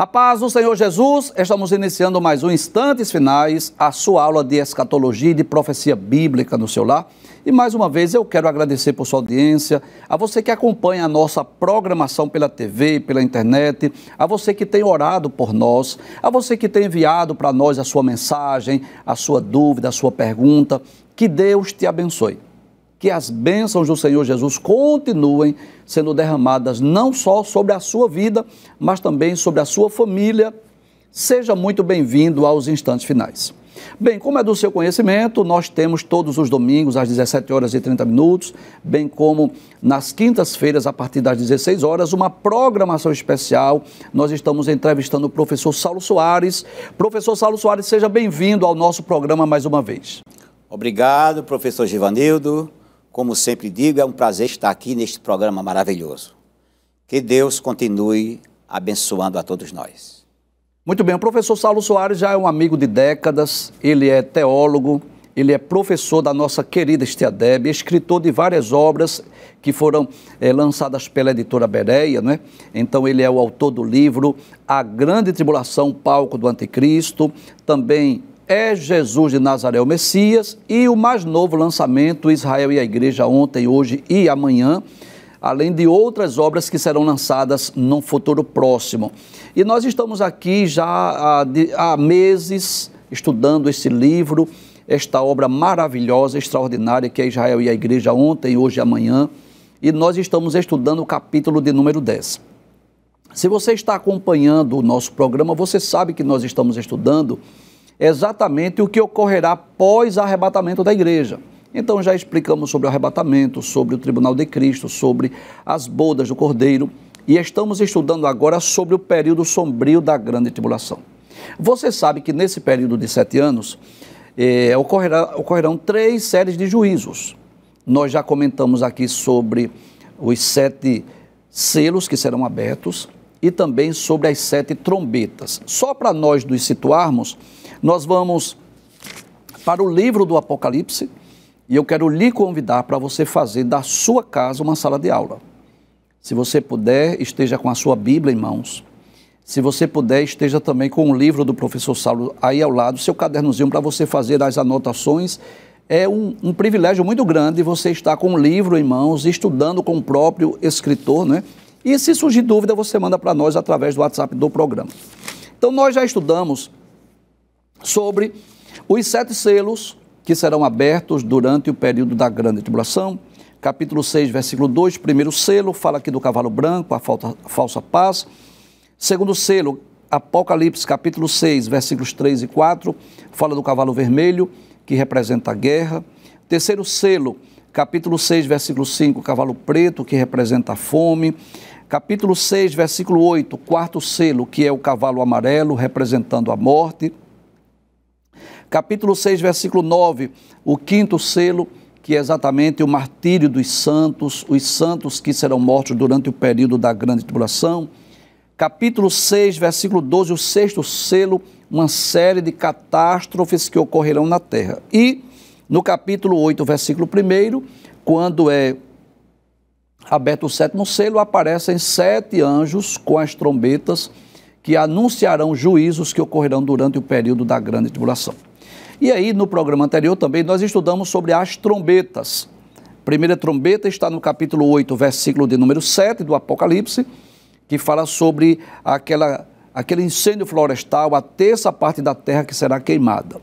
A paz do Senhor Jesus, estamos iniciando mais um Instantes Finais, a sua aula de escatologia e de profecia bíblica no seu lar. E mais uma vez eu quero agradecer por sua audiência, a você que acompanha a nossa programação pela TV, pela internet, a você que tem orado por nós, a você que tem enviado para nós a sua mensagem, a sua dúvida, a sua pergunta. Que Deus te abençoe. Que as bênçãos do Senhor Jesus continuem sendo derramadas não só sobre a sua vida, mas também sobre a sua família. Seja muito bem-vindo aos Instantes Finais. Bem, como é do seu conhecimento, nós temos todos os domingos às 17h30, bem como nas quintas-feiras, a partir das 16 horas, uma programação especial. Nós estamos entrevistando o professor Saulo Soares. Professor Saulo Soares, seja bem-vindo ao nosso programa mais uma vez. Obrigado, professor Givanildo. Como sempre digo, é um prazer estar aqui neste programa maravilhoso. Que Deus continue abençoando a todos nós. Muito bem, o professor Saulo Soares já é um amigo de décadas, ele é teólogo, ele é professor da nossa querida Estiadeb, escritor de várias obras que foram lançadas pela editora Bereia, né? Então ele é o autor do livro A Grande Tribulação, Palco do Anticristo, também É Jesus de Nazaré o Messias, e o mais novo lançamento, Israel e a Igreja, ontem, hoje e amanhã, além de outras obras que serão lançadas num futuro próximo. E nós estamos aqui já há meses estudando esse livro, esta obra maravilhosa, extraordinária, que é Israel e a Igreja, ontem, hoje e amanhã, e nós estamos estudando o capítulo de número 10. Se você está acompanhando o nosso programa, você sabe que nós estamos estudando exatamente o que ocorrerá após o arrebatamento da igreja. Então já explicamos sobre o arrebatamento, sobre o tribunal de Cristo, sobre as bodas do Cordeiro, e estamos estudando agora sobre o período sombrio da grande tribulação. Você sabe que nesse período de 7 anos ocorrerão 3 séries de juízos. Nós já comentamos aqui sobre os 7 selos que serão abertos e também sobre as 7 trombetas. Só para nós nos situarmos, nós vamos para o livro do Apocalipse e eu quero lhe convidar para você fazer da sua casa uma sala de aula. Se você puder, esteja com a sua Bíblia em mãos. Se você puder, esteja também com o livro do professor Saulo aí ao lado, seu cadernozinho para você fazer as anotações. É um privilégio muito grande você estar com o livro em mãos, estudando com o próprio escritor, né? E se surgir dúvida, você manda para nós através do WhatsApp do programa. Então, nós já estudamos sobre os 7 selos que serão abertos durante o período da grande tribulação. Capítulo 6, versículo 2, primeiro selo, fala aqui do cavalo branco, a falsa paz. Segundo selo, Apocalipse, capítulo 6, versículos 3 e 4, fala do cavalo vermelho, que representa a guerra. Terceiro selo, capítulo 6, versículo 5, cavalo preto, que representa a fome. Capítulo 6, versículo 8, quarto selo, que é o cavalo amarelo, representando a morte. Capítulo 6, versículo 9, o quinto selo, que é exatamente o martírio dos santos, os santos que serão mortos durante o período da grande tribulação. Capítulo 6, versículo 12, o sexto selo, uma série de catástrofes que ocorrerão na terra. E no capítulo 8, versículo 1, quando é aberto o 7º selo, aparecem 7 anjos com as trombetas que anunciarão juízos que ocorrerão durante o período da grande tribulação. E aí, no programa anterior também, nós estudamos sobre as trombetas. A primeira trombeta está no capítulo 8, versículo de número 7 do Apocalipse, que fala sobre aquele incêndio florestal, a terça parte da terra que será queimada.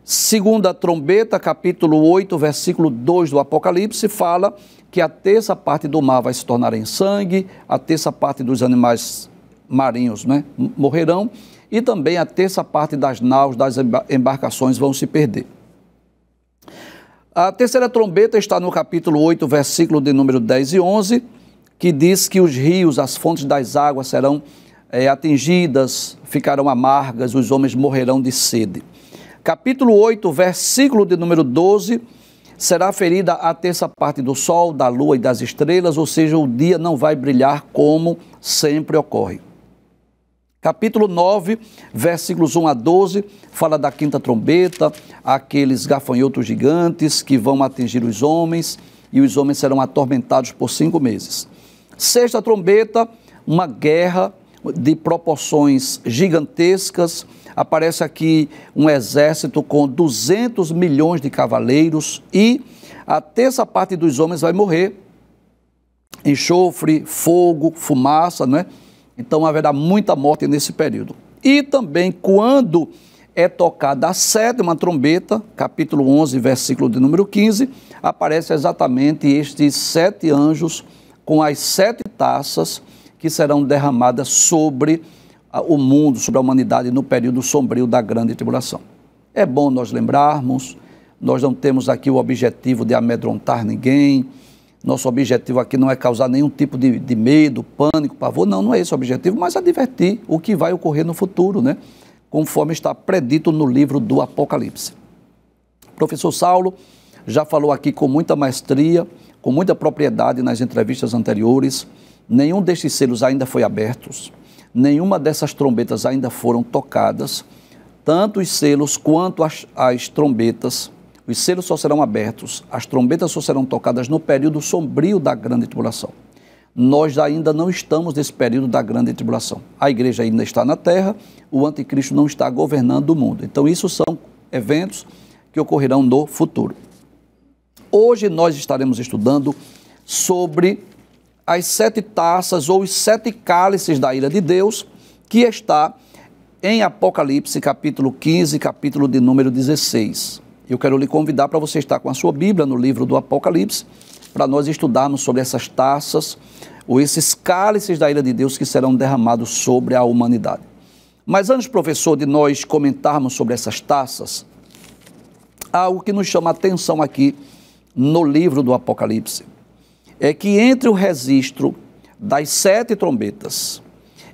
Segunda trombeta, capítulo 8, versículo 2 do Apocalipse, fala que a terça parte do mar vai se tornar em sangue, a terça parte dos animais marinhos, né, morrerão, e também a terça parte das naus, das embarcações vão se perder. A terceira trombeta está no capítulo 8, versículo de número 10 e 11, que diz que os rios, as fontes das águas serão atingidas, ficarão amargas, os homens morrerão de sede. Capítulo 8, versículo de número 12, será ferida a terça parte do sol, da lua e das estrelas, ou seja, o dia não vai brilhar como sempre ocorre. Capítulo 9, versículos 1 a 12, fala da quinta trombeta, aqueles gafanhotos gigantes que vão atingir os homens, e os homens serão atormentados por 5 meses. Sexta trombeta, uma guerra, de proporções gigantescas. Aparece aqui um exército com 200 milhões de cavaleiros e a terça parte dos homens vai morrer. Enxofre, fogo, fumaça, não é? Então haverá muita morte nesse período. E também quando é tocada a sétima trombeta, capítulo 11, versículo de número 15, aparece exatamente estes 7 anjos com as 7 taças que serão derramadas sobre o mundo, sobre a humanidade no período sombrio da grande tribulação. É bom nós lembrarmos, nós não temos aqui o objetivo de amedrontar ninguém, nosso objetivo aqui não é causar nenhum tipo de medo, pânico, pavor, não é esse o objetivo, mas advertir o que vai ocorrer no futuro, né? Conforme está predito no livro do Apocalipse. O professor Saulo já falou aqui com muita maestria, com muita propriedade nas entrevistas anteriores, nenhum destes selos ainda foi aberto, nenhuma dessas trombetas ainda foram tocadas, tanto os selos quanto as trombetas. Os selos só serão abertos, as trombetas só serão tocadas no período sombrio da grande tribulação. Nós ainda não estamos nesse período da grande tribulação. A igreja ainda está na terra, o anticristo não está governando o mundo. Então, isso são eventos que ocorrerão no futuro. Hoje nós estaremos estudando sobre as 7 taças ou os 7 cálices da ira de Deus, que está em Apocalipse, capítulo 15, capítulo de número 16. Eu quero lhe convidar para você estar com a sua Bíblia no livro do Apocalipse, para nós estudarmos sobre essas taças, ou esses cálices da ira de Deus que serão derramados sobre a humanidade. Mas antes, professor, de nós comentarmos sobre essas taças, há algo que nos chama a atenção aqui no livro do Apocalipse. É que entre o registro das 7 trombetas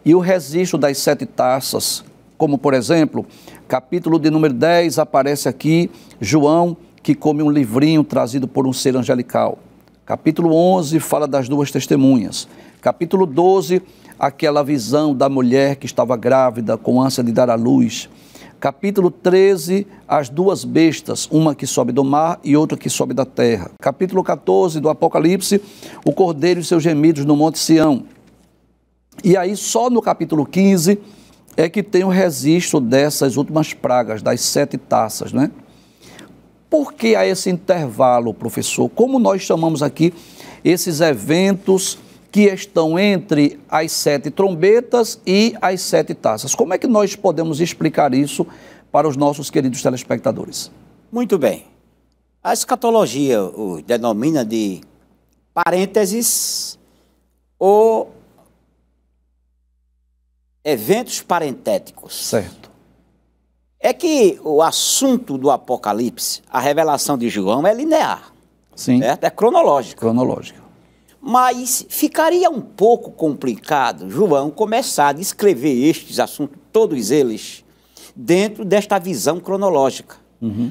e o registro das 7 taças, como por exemplo, capítulo de número 10, aparece aqui João, que come um livrinho trazido por um ser angelical. Capítulo 11 fala das 2 testemunhas. Capítulo 12, aquela visão da mulher que estava grávida, com ânsia de dar à luz. Capítulo 13, as 2 bestas, uma que sobe do mar e outra que sobe da terra. Capítulo 14 do Apocalipse, o cordeiro e seus gemidos no Monte Sião. E aí só no capítulo 15 é que tem o registro dessas últimas pragas, das 7 taças, né? Por que há esse intervalo, professor? Como nós chamamos aqui esses eventos que estão entre as 7 trombetas e as 7 taças? Como é que nós podemos explicar isso para os nossos queridos telespectadores? Muito bem. A escatologia o denomina de parênteses ou eventos parentéticos. Certo. É que o assunto do Apocalipse, a revelação de João, é linear. Sim. Certo? É cronológica. Cronológica. Mas ficaria um pouco complicado João começar a descrever estes assuntos, todos eles, dentro desta visão cronológica.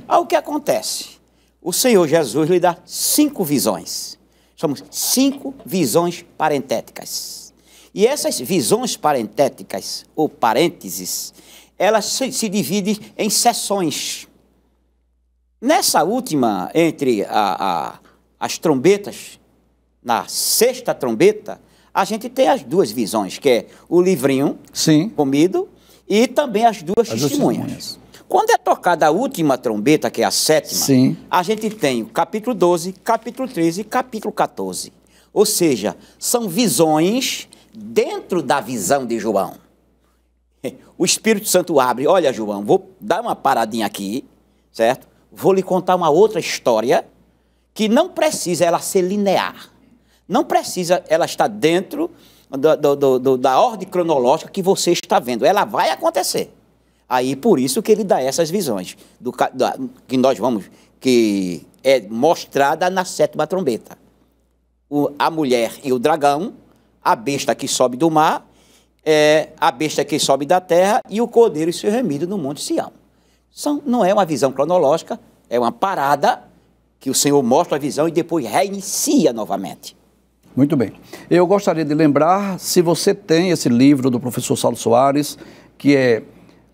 Aí o que acontece? O Senhor Jesus lhe dá 5 visões. Somos 5 visões parentéticas. E essas visões parentéticas, ou parênteses, elas se dividem em seções. Nessa última, entre as trombetas, na 6ª trombeta, a gente tem as 2 visões, que é o livrinho comido e também as 2 testemunhas. Quando é tocada a última trombeta, que é a 7ª, a gente tem o capítulo 12, capítulo 13 e capítulo 14. Ou seja, são visões dentro da visão de João. O Espírito Santo abre, olha João, vou dar uma paradinha aqui, certo? Vou lhe contar uma outra história que não precisa ela ser linear. Não precisa ela estar dentro da ordem cronológica que você está vendo. Ela vai acontecer. Aí, por isso que ele dá essas visões, que nós vamos, que é mostrada na 7ª trombeta. A mulher e o dragão, a besta que sobe do mar, a besta que sobe da terra e o cordeiro e seu remido no Monte Sião. Não é uma visão cronológica, é uma parada que o Senhor mostra a visão e depois reinicia novamente. Muito bem. Eu gostaria de lembrar, se você tem esse livro do professor Saulo Soares, que é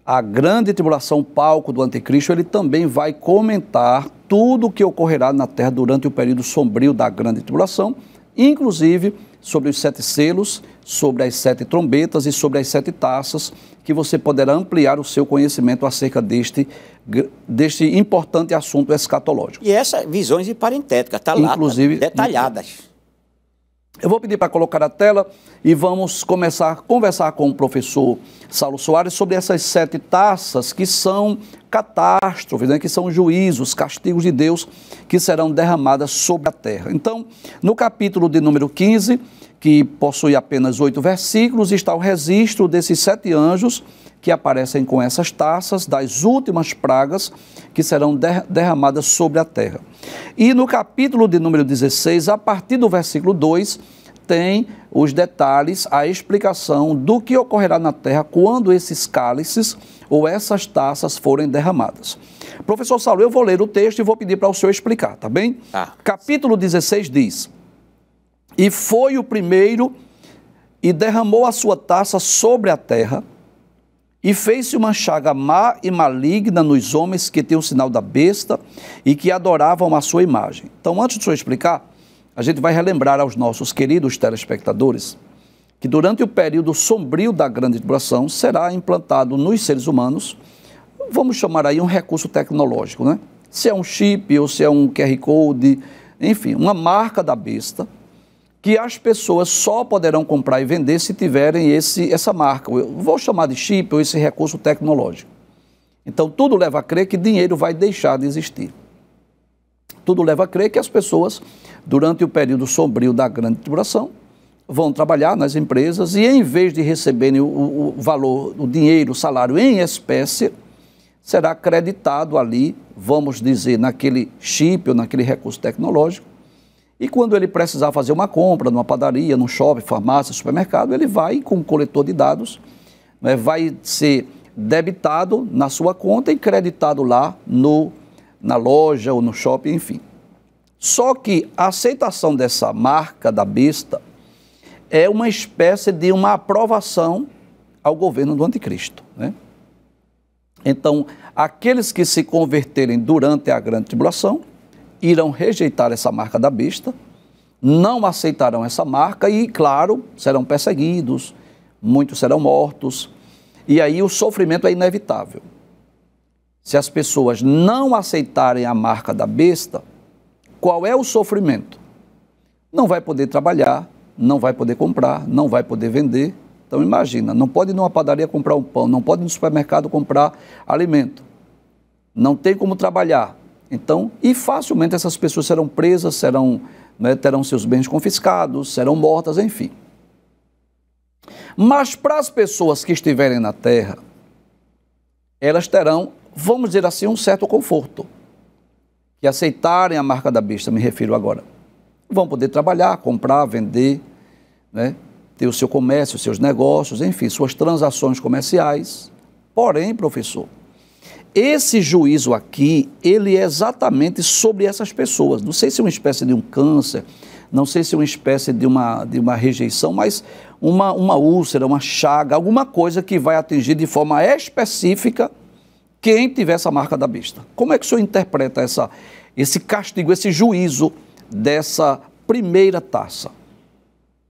A Grande Tribulação, Palco do Anticristo, ele também vai comentar tudo o que ocorrerá na Terra durante o período sombrio da Grande Tribulação inclusive sobre os 7 selos, sobre as 7 trombetas e sobre as 7 taças, que você poderá ampliar o seu conhecimento acerca deste importante assunto escatológico. E essas visões de parentética, está lá, inclusive, detalhadas. Eu vou pedir para colocar a tela e vamos começar a conversar com o professor Saulo Soares sobre essas 7 taças que são catástrofes, né, que são juízos, castigos de Deus que serão derramadas sobre a terra. Então, no capítulo de número 15, que possui apenas 8 versículos, está o registro desses 7 anjos que aparecem com essas taças, das últimas pragas que serão derramadas sobre a terra. E no capítulo de número 16, a partir do versículo 2, tem os detalhes, a explicação do que ocorrerá na terra quando esses cálices ou essas taças forem derramadas. Professor Saulo, eu vou ler o texto e vou pedir para o senhor explicar, tá bem? Capítulo 16 diz: E foi o primeiro e derramou a sua taça sobre a terra, e fez-se uma chaga má e maligna nos homens que têm o sinal da besta e que adoravam a sua imagem. Então, antes de o senhor explicar, a gente vai relembrar aos nossos queridos telespectadores que durante o período sombrio da grande tribulação será implantado nos seres humanos, vamos chamar aí um recurso tecnológico, né? Se é um chip ou se é um QR Code, enfim, uma marca da besta, que as pessoas só poderão comprar e vender se tiverem essa marca. Eu vou chamar de chip ou esse recurso tecnológico. Então, tudo leva a crer que dinheiro vai deixar de existir. Tudo leva a crer que as pessoas, durante o período sombrio da grande tribulação, vão trabalhar nas empresas e, em vez de receberem o valor, o dinheiro, o salário em espécie, será acreditado ali, vamos dizer, naquele chip ou naquele recurso tecnológico. E quando ele precisar fazer uma compra numa padaria, num shopping, farmácia, supermercado, ele vai com um coletor de dados, né, vai ser debitado na sua conta e creditado lá na loja ou no shopping, enfim. Só que a aceitação dessa marca da besta é uma espécie de uma aprovação ao governo do anticristo, né? Então, aqueles que se converterem durante a grande tribulação irão rejeitar essa marca da besta, não aceitarão essa marca e, claro, serão perseguidos, muitos serão mortos, e aí o sofrimento é inevitável. Se as pessoas não aceitarem a marca da besta, qual é o sofrimento? Não vai poder trabalhar, não vai poder comprar, não vai poder vender. Então imagina, não pode ir numa padaria comprar um pão, não pode ir no supermercado comprar alimento, não tem como trabalhar. Então, e facilmente essas pessoas serão presas, terão seus bens confiscados, serão mortas, enfim. Mas para as pessoas que estiverem na terra, elas terão, vamos dizer assim, um certo conforto. Que aceitarem a marca da besta, me refiro agora. Vão poder trabalhar, comprar, vender, né, ter o seu comércio, seus negócios, enfim, suas transações comerciais. Porém, professor, esse juízo aqui, ele é exatamente sobre essas pessoas. Não sei se é uma espécie de um câncer, não sei se é uma espécie de uma rejeição, mas uma úlcera, uma chaga, alguma coisa que vai atingir de forma específica quem tiver essa marca da besta. Como é que o senhor interpreta esse castigo, esse juízo dessa primeira taça?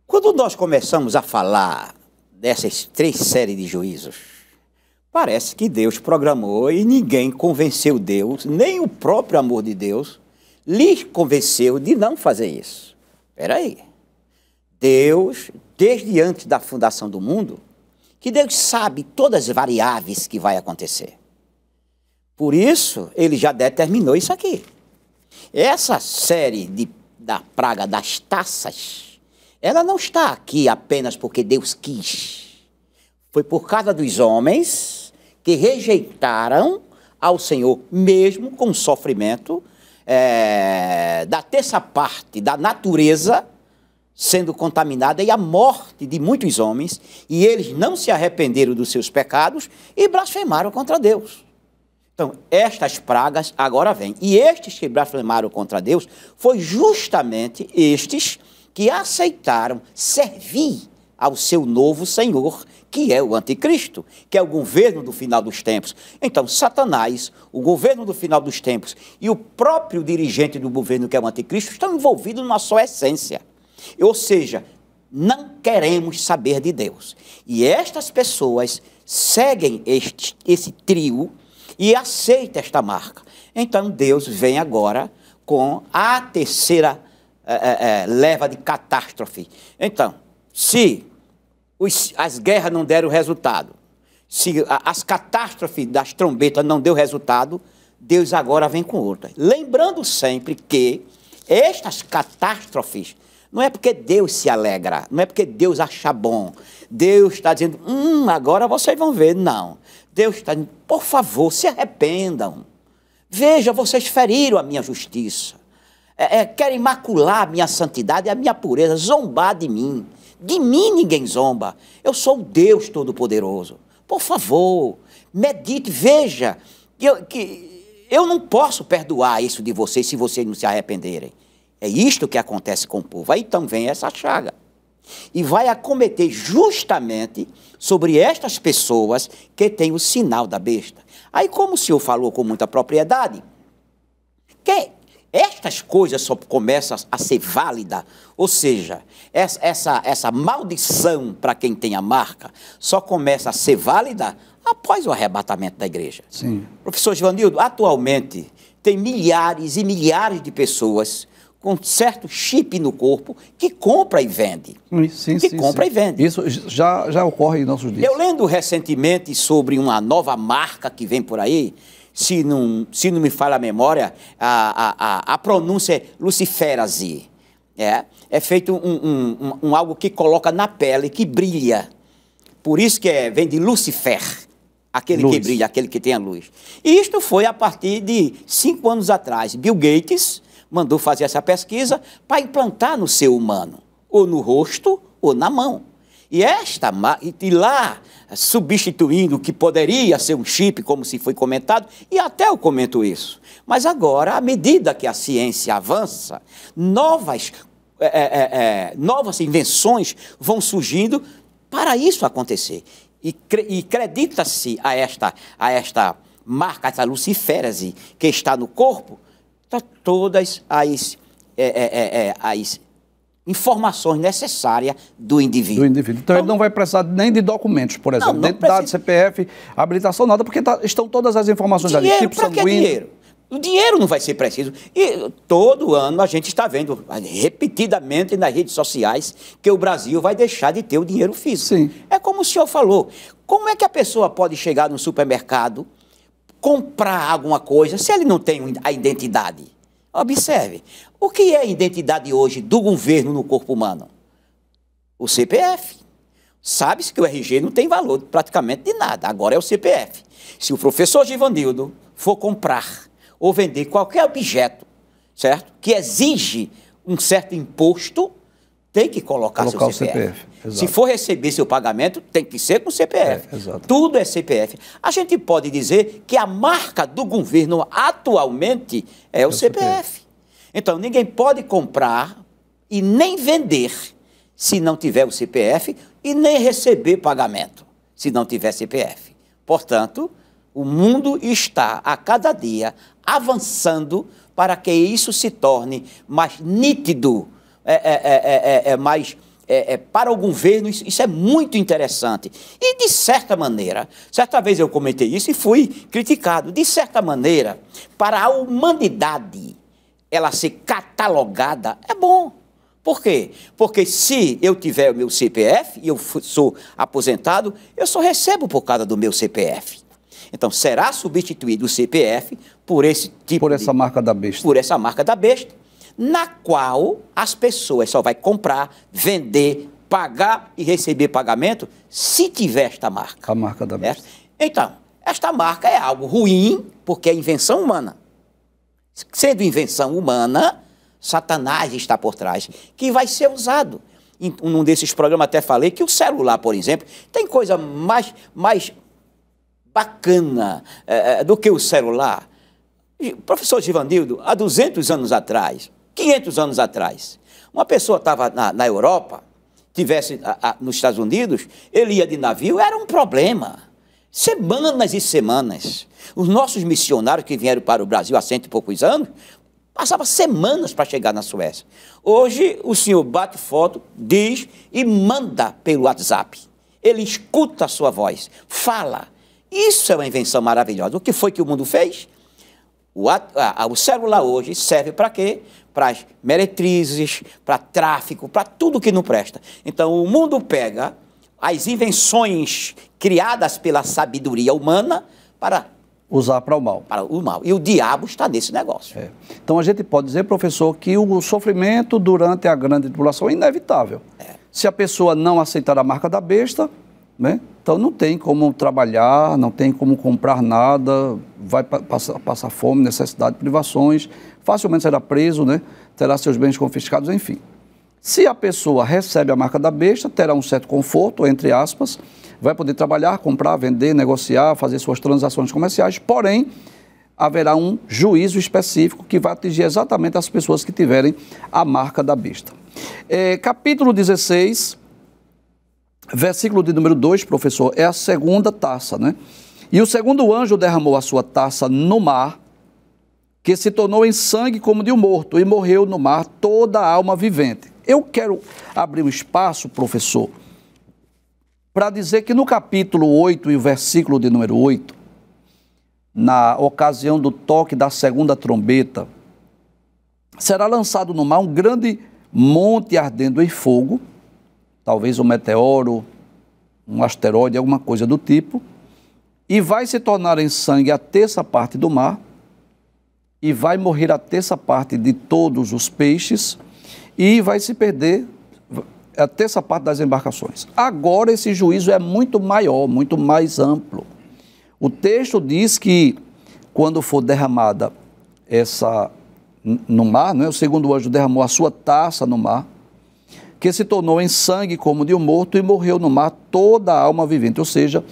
Quando nós começamos a falar dessas 3 séries de juízos, parece que Deus programou e ninguém convenceu Deus, nem o próprio amor de Deus, lhe convenceu de não fazer isso. Espera aí. Deus, desde antes da fundação do mundo, que Deus sabe todas as variáveis que vai acontecer. Por isso, ele já determinou isso aqui. Essa série da praga das taças, ela não está aqui apenas porque Deus quis. Foi por causa dos homens que rejeitaram ao Senhor, mesmo com o sofrimento da terça parte da natureza sendo contaminada e a morte de muitos homens, e eles não se arrependeram dos seus pecados e blasfemaram contra Deus. Então, estas pragas agora vêm. E estes que blasfemaram contra Deus, foi justamente estes que aceitaram servir ao seu novo Senhor, que é o anticristo, que é o governo do final dos tempos. Então, Satanás, o governo do final dos tempos e o próprio dirigente do governo, que é o anticristo, estão envolvidos numa só essência. Ou seja, não queremos saber de Deus. E estas pessoas seguem esse trio e aceitam esta marca. Então, Deus vem agora com a terceira leva de catástrofe. Então, se as guerras não deram resultado, se as catástrofes das trombetas não deu resultado, Deus agora vem com outra. Lembrando sempre que estas catástrofes não é porque Deus se alegra, não é porque Deus acha bom. Deus está dizendo, agora vocês vão ver. Não. Deus está dizendo, por favor, se arrependam. Veja, vocês feriram a minha justiça. Querem macular a minha santidade e a minha pureza, zombar de mim. De mim ninguém zomba. Eu sou o Deus Todo-Poderoso. Por favor, medite, veja, que eu não posso perdoar isso de vocês se vocês não se arrependerem. É isto que acontece com o povo. Aí então vem essa chaga. E vai acometer justamente sobre estas pessoas que têm o sinal da besta. Aí, como o senhor falou com muita propriedade, que estas coisas só começam a ser válidas, ou seja, essa maldição para quem tem a marca só começa a ser válida após o arrebatamento da igreja. Sim. Professor Givanildo, atualmente tem milhares e milhares de pessoas com certo chip no corpo que compra e vende. Sim. E vende. Isso já ocorre em nossos dias. Eu lendo recentemente sobre uma nova marca que vem por aí, se não me falha a memória, a pronúncia é Luciferase. É feito algo que coloca na pele, que brilha. Por isso que vem de Lucifer, aquele luz. Que brilha, aquele que tem a luz. E isto foi a partir de 5 anos atrás. Bill Gates mandou fazer essa pesquisa para implantar no ser humano, ou no rosto, ou na mão. E lá, substituindo o que poderia ser um chip, como se foi comentado, e até eu comento isso. Mas agora, à medida que a ciência avança, novas invenções vão surgindo para isso acontecer. E acredita-se a esta marca, essa luciferase que está no corpo, todas as informações necessárias do indivíduo. Então, ele não vai precisar nem de documentos, por exemplo, identidade, CPF, habilitação, nada, porque estão todas as informações ali, tipo sanguíneo. Que dinheiro? O dinheiro não vai ser preciso. E todo ano a gente está vendo repetidamente nas redes sociais que o Brasil vai deixar de ter o dinheiro físico. Sim. É como o senhor falou. Como é que a pessoa pode chegar no supermercado, comprar alguma coisa, se ele não tem a identidade? Observe, o que é a identidade hoje do governo no corpo humano? O CPF. Sabe-se que o RG não tem valor praticamente de nada, agora é o CPF. Se o professor Givanildo for comprar ou vender qualquer objeto, certo? Que exige um certo imposto, tem que colocar seu CPF. Se for receber seu pagamento, tem que ser com CPF. Tudo é CPF. A gente pode dizer que a marca do governo atualmente é o CPF. Então, ninguém pode comprar e nem vender se não tiver o CPF e nem receber pagamento se não tiver CPF. Portanto, o mundo está, a cada dia, avançando para que isso se torne mais nítido, para o governo, isso é muito interessante. E, de certa maneira, certa vez eu comentei isso e fui criticado, de certa maneira, para a humanidade, ela ser catalogada, é bom. Por quê? Porque se eu tiver o meu CPF e eu sou aposentado, eu só recebo por causa do meu CPF. Então, será substituído o CPF por esse tipo Por essa marca da besta. Por essa marca da besta, na qual as pessoas só vão comprar, vender, pagar e receber pagamento se tiver esta marca. A marca da besta. Então, esta marca é algo ruim, porque é invenção humana. Sendo invenção humana, Satanás está por trás, que vai ser usado. Em um desses programas até falei que o celular, por exemplo, tem coisa mais bacana do que o celular. Professor Givanildo, há 200 anos atrás, 500 anos atrás, uma pessoa estava na Europa, tivesse nos Estados Unidos, ele ia de navio, era um problema. Semanas e semanas. Os nossos missionários que vieram para o Brasil há 100 e poucos anos, Passava semanas para chegar na Suécia. Hoje, o senhor bate foto, diz e manda pelo WhatsApp. Ele escuta a sua voz, fala. Isso é uma invenção maravilhosa. O que foi que o mundo fez? O celular hoje serve para quê? Para as meretrizes, para tráfico, para tudo que não presta. Então, o mundo pega as invenções criadas pela sabedoria humana para usar para o mal. Para o mal. E o diabo está nesse negócio. Então, a gente pode dizer, professor, que o sofrimento durante a grande tribulação é inevitável. Se a pessoa não aceitar a marca da besta, né, então não tem como trabalhar, não tem como comprar nada, vai passar fome, necessidade, privações, facilmente será preso, né, terá seus bens confiscados, enfim. Se a pessoa recebe a marca da besta, terá um certo conforto, entre aspas, vai poder trabalhar, comprar, vender, negociar, fazer suas transações comerciais, porém, haverá um juízo específico que vai atingir exatamente as pessoas que tiverem a marca da besta. Capítulo 16, versículo de número 2, professor, é a segunda taça, né? E o segundo anjo derramou a sua taça no mar, que se tornou em sangue como de um morto, e morreu no mar toda a alma vivente. Eu quero abrir um espaço, professor, para dizer que no capítulo 8 e o versículo de número 8, na ocasião do toque da segunda trombeta, será lançado no mar um grande monte ardendo em fogo, talvez um meteoro, um asteroide, alguma coisa do tipo, e vai se tornar em sangue a terça parte do mar, e vai morrer a terça parte de todos os peixes, e vai se perder a terça parte das embarcações. Agora esse juízo é muito maior, muito mais amplo. O texto diz que quando for derramada no mar, né, o segundo anjo derramou a sua taça no mar, que se tornou em sangue como de um morto, e morreu no mar toda a alma vivente. Ou seja,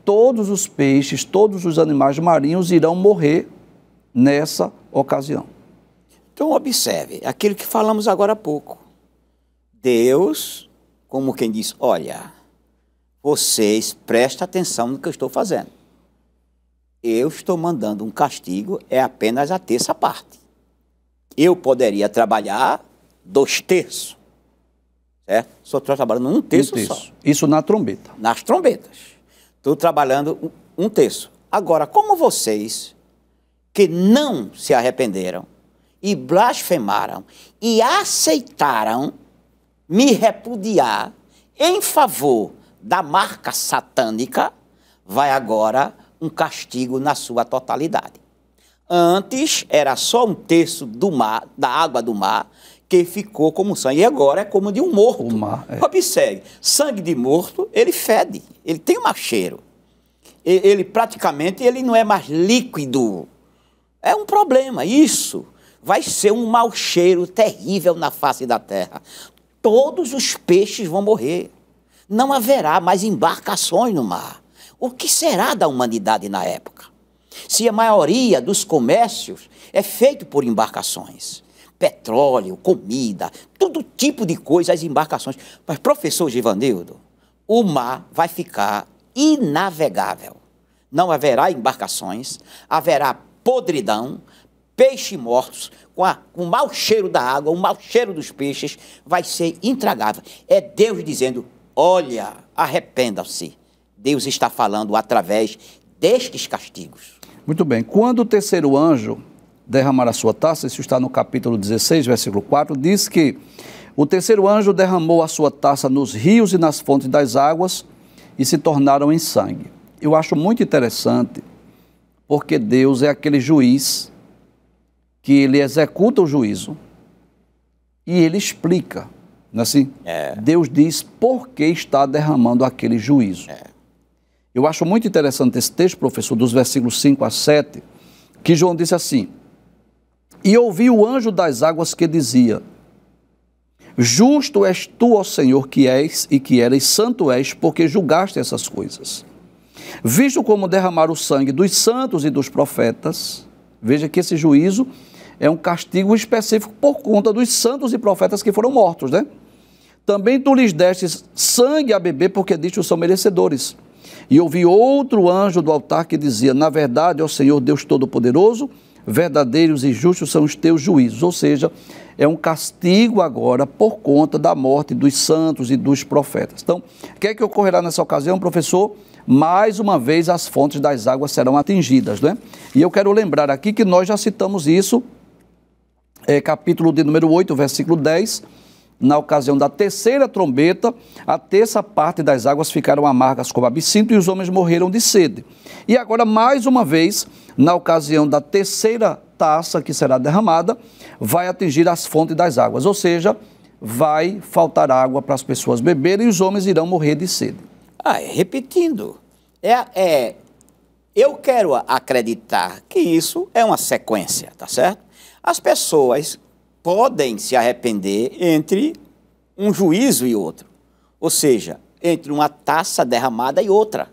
todos os peixes, todos os animais marinhos irão morrer nessa ocasião. Então, observe, aquilo que falamos agora há pouco. Deus, como quem diz, olha, vocês prestem atenção no que eu estou fazendo. Eu estou mandando um castigo, é apenas a terça parte. Eu poderia trabalhar 2/3, certo? Só estou trabalhando 1/3 só. Isso na trombeta. Nas trombetas. Estou trabalhando 1/3. Agora, como vocês que não se arrependeram e blasfemaram e aceitaram me repudiar em favor da marca satânica, vai agora um castigo na sua totalidade. Antes era só 1/3 do mar, da água do mar, que ficou como sangue, e agora é como de um morto. O mar, Observe, sangue de morto, ele fede, ele tem um mau cheiro. Ele praticamente não é mais líquido. É um problema, isso vai ser um mau cheiro terrível na face da terra. Todos os peixes vão morrer. Não haverá mais embarcações no mar. O que será da humanidade na época? Se a maioria dos comércios é feito por embarcações, petróleo, comida, todo tipo de coisa, as embarcações. Mas, professor Givanildo, o mar vai ficar inavegável. Não haverá embarcações, haverá podridão, peixes mortos, com o mau cheiro da água, o mau cheiro dos peixes, vai ser intragável. É Deus dizendo, olha, arrependam-se. Deus está falando através destes castigos. Muito bem. Quando o terceiro anjo derramar a sua taça, isso está no capítulo 16, versículo 4, diz que o terceiro anjo derramou a sua taça nos rios e nas fontes das águas e se tornaram em sangue. Eu acho muito interessante, porque Deus é aquele juiz que ele executa o juízo e ele explica, não é assim? Deus diz por que está derramando aquele juízo. Eu acho muito interessante esse texto, professor, dos versículos 5 a 7, que João disse assim, e ouvi o anjo das águas que dizia, justo és tu, ó Senhor, que és e que eras, santo és, porque julgaste essas coisas. Visto como derramar o sangue dos santos e dos profetas, veja que esse juízo é um castigo específico por conta dos santos e profetas que foram mortos, né? Também tu lhes destes sangue a beber, porque disto são merecedores. E ouvi outro anjo do altar que dizia, na verdade, ó Senhor Deus Todo-Poderoso, verdadeiros e justos são os teus juízos. Ou seja, é um castigo agora por conta da morte dos santos e dos profetas. Então, o que é que ocorrerá nessa ocasião, professor? Mais uma vez as fontes das águas serão atingidas, né? E eu quero lembrar aqui que nós já citamos isso, capítulo de número 8, versículo 10, na ocasião da terceira trombeta, a terça parte das águas ficaram amargas como absinto e os homens morreram de sede. E agora, mais uma vez, na ocasião da terceira taça que será derramada, vai atingir as fontes das águas, ou seja, vai faltar água para as pessoas beberem e os homens irão morrer de sede. Repetindo, eu quero acreditar que isso é uma sequência, tá certo? As pessoas podem se arrepender entre um juízo e outro, ou seja, entre uma taça derramada e outra,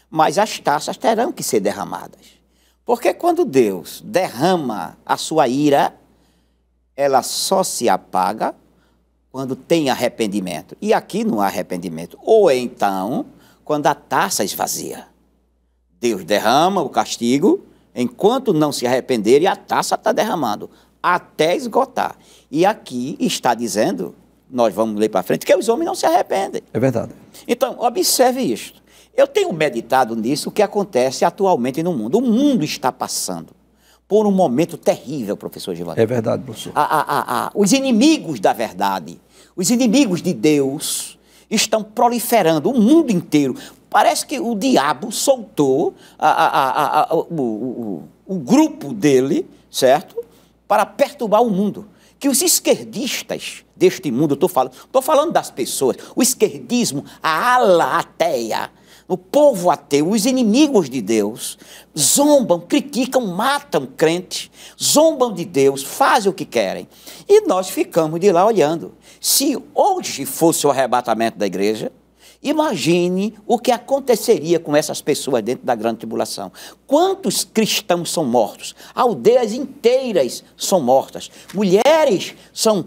mas as taças terão que ser derramadas, porque quando Deus derrama a sua ira, ela só se apaga quando tem arrependimento, e aqui não há arrependimento, ou então quando a taça esvazia. Deus derrama o castigo, enquanto não se arrependerem, a taça está derramando, até esgotar. E aqui está dizendo, nós vamos ler para frente, que os homens não se arrependem. É verdade. Então, observe isto. Eu tenho meditado nisso, o que acontece atualmente no mundo. O mundo está passando por um momento terrível, professor Giovanni. É verdade, professor. Os inimigos da verdade, os inimigos de Deus, estão proliferando o mundo inteiro. Parece que o diabo soltou o grupo dele, certo? Para perturbar o mundo. Que os esquerdistas deste mundo, estou falando das pessoas, o esquerdismo, a ala ateia, o povo ateu, os inimigos de Deus, zombam, criticam, matam crentes, zombam de Deus, fazem o que querem. E nós ficamos de lá olhando. Se hoje fosse o arrebatamento da igreja, imagine o que aconteceria com essas pessoas dentro da grande tribulação. Quantos cristãos são mortos? Aldeias inteiras são mortas. Mulheres são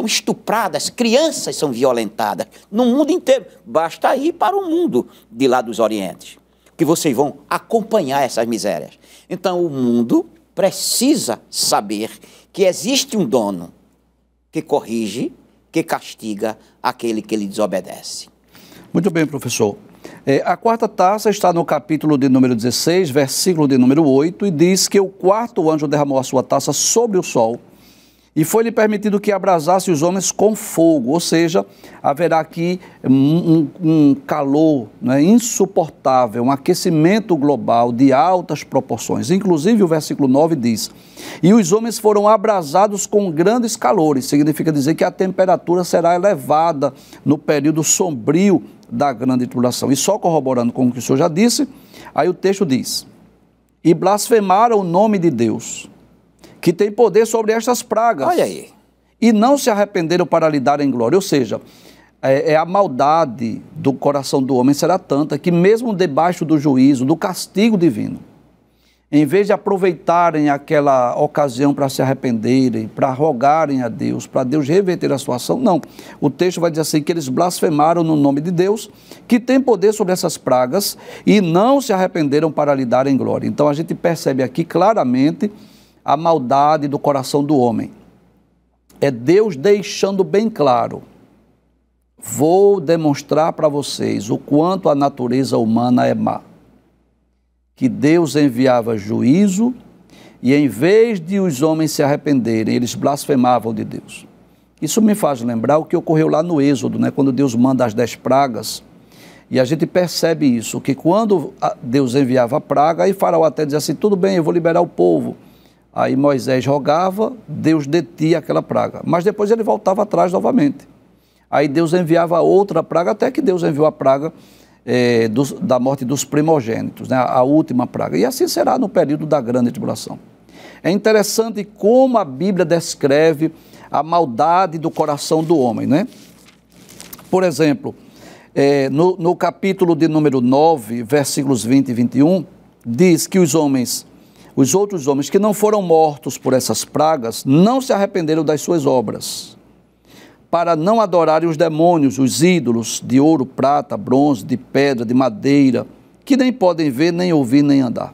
estupradas, crianças são violentadas. No mundo inteiro. Basta ir para o mundo de lá dos Orientes, que vocês vão acompanhar essas misérias. Então, o mundo precisa saber que existe um dono que corrige, que castiga aquele que lhe desobedece. Muito bem, professor. A quarta taça está no capítulo de número 16, versículo de número 8, e diz que o quarto anjo derramou a sua taça sobre o sol, e foi-lhe permitido que abrasasse os homens com fogo, ou seja, haverá aqui um calor, né, insuportável, um aquecimento global de altas proporções. Inclusive, o versículo 9 diz, e os homens foram abrasados com grandes calores, significa dizer que a temperatura será elevada no período sombrio da grande tribulação. E só corroborando com o que o senhor já disse, aí o texto diz, e blasfemaram o nome de Deus, que tem poder sobre estas pragas. Olha aí. E não se arrependeram para lhe darem glória. Ou seja, a maldade do coração do homem será tanta que mesmo debaixo do juízo, do castigo divino, em vez de aproveitarem aquela ocasião para se arrependerem, para rogarem a Deus, para Deus reverter a sua ação, não. O texto vai dizer assim, que eles blasfemaram no nome de Deus, que tem poder sobre essas pragas, e não se arrependeram para lhe darem glória. Então a gente percebe aqui claramente a maldade do coração do homem. É Deus deixando bem claro, vou demonstrar para vocês o quanto a natureza humana é má. Que Deus enviava juízo e em vez de os homens se arrependerem, eles blasfemavam de Deus. Isso me faz lembrar o que ocorreu lá no Êxodo, né? Quando Deus manda as 10 pragas, e a gente percebe isso, que quando Deus enviava a praga, aí Faraó até dizia assim, tudo bem, eu vou liberar o povo. Aí Moisés rogava, Deus detia aquela praga, mas depois ele voltava atrás novamente. Aí Deus enviava outra praga, até que Deus enviou a praga da morte dos primogênitos, né? A última praga. E assim será no período da grande tribulação. É interessante como a Bíblia descreve a maldade do coração do homem, né? Por exemplo, no capítulo de número 9, versículos 20 e 21, diz que os outros homens que não foram mortos por essas pragas, não se arrependeram das suas obras, para não adorarem os demônios, os ídolos de ouro, prata, bronze, de pedra, de madeira, que nem podem ver, nem ouvir, nem andar.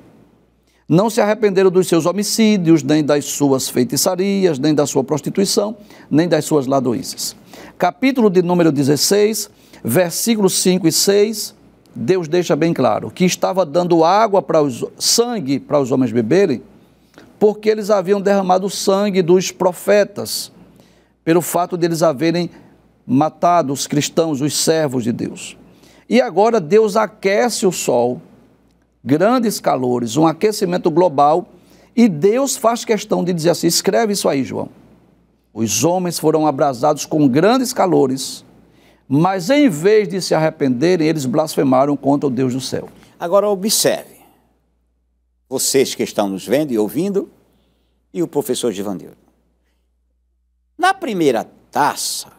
Não se arrependeram dos seus homicídios, nem das suas feitiçarias, nem da sua prostituição, nem das suas ladroices. Capítulo de número 16, versículos 5 e 6, Deus deixa bem claro que estava dando água sangue para os homens beberem, porque eles haviam derramado o sangue dos profetas, pelo fato de eles haverem matado os cristãos, os servos de Deus. E agora Deus aquece o sol, grandes calores, um aquecimento global, e Deus faz questão de dizer assim, escreve isso aí, João. Os homens foram abrasados com grandes calores, mas em vez de se arrependerem, eles blasfemaram contra o Deus do céu. Agora observe, vocês que estão nos vendo e ouvindo, e o professor Givanildo. Na primeira taça,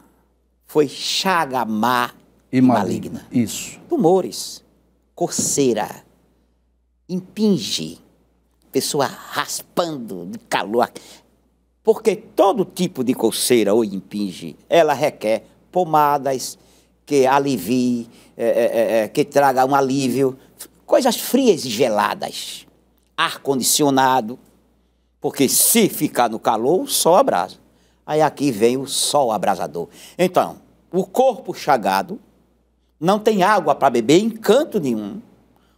foi chaga má e maligna. Isso. Tumores, coceira, impinge, pessoa raspando de calor. Porque todo tipo de coceira ou impinge, ela requer pomadas que aliviem, que traga um alívio, coisas frias e geladas, ar-condicionado, porque se ficar no calor, o sol abrasa. Aí aqui vem o sol abrasador. Então, o corpo chagado, não tem água para beber em canto nenhum,